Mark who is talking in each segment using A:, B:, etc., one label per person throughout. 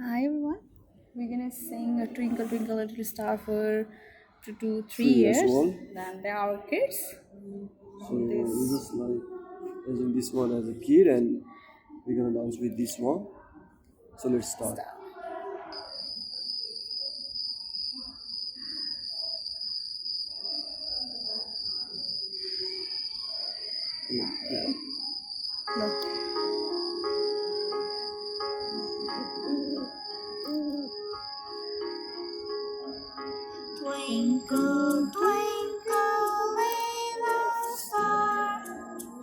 A: Hi everyone. We're gonna sing a Twinkle Twinkle Little Star for 2 to 3
B: 3 years
A: years.
B: old.
A: Then they are kids.
B: So
A: This
B: we just like using this one as a kid, and we're gonna dance with this one. So let's start.
A: stuff.
B: Yeah.
A: No.
C: Twinkle, twinkle, little star,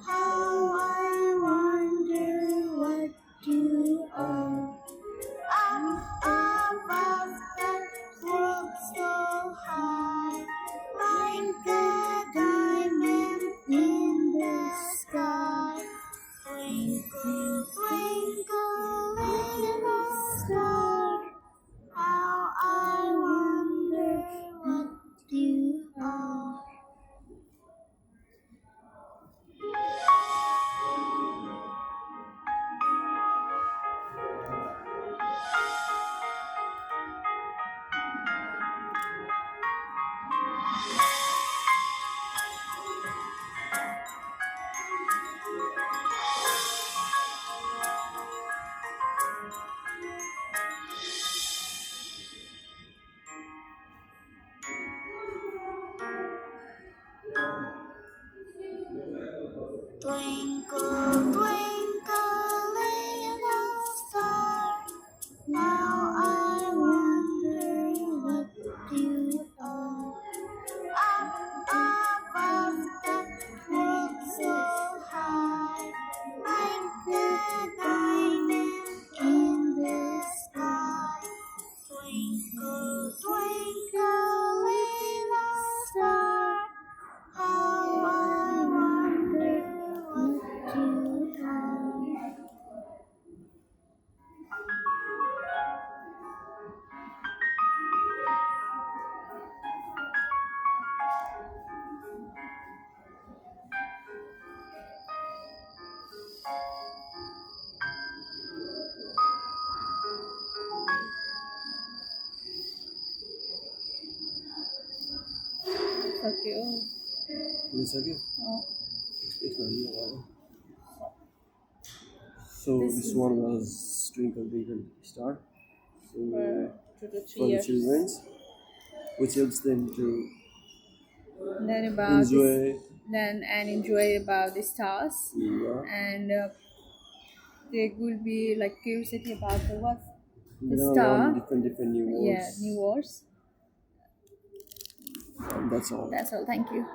C: how I wonder what you are. Up above the world so high, like a diamond in the sky. Twinkle, twinkle, little star, how I wonder what you are. Twinkle, twinkle, little star, how I wonder what you are. Up above the world so high, like a diamond in the sky. Twinkle, twinkle, little star, how I wonder what you are.
A: Okay. Oh.
B: Yes, okay.
A: Oh.
B: It's not here. So
A: This
B: this
A: is
B: one was Twinkle Twinkle Star. So
A: for 2 to 3
B: for the
A: years.
B: children, which helps them to
A: Then about this.
B: enjoy.
A: Then and enjoy about the stars.
B: Yeah,
A: And there will be like curiosity about the what the
B: they're gonna learn
A: star.
B: different new
A: Yeah,
B: words.
A: new words.
B: And that's all.
A: That's all. Thank you.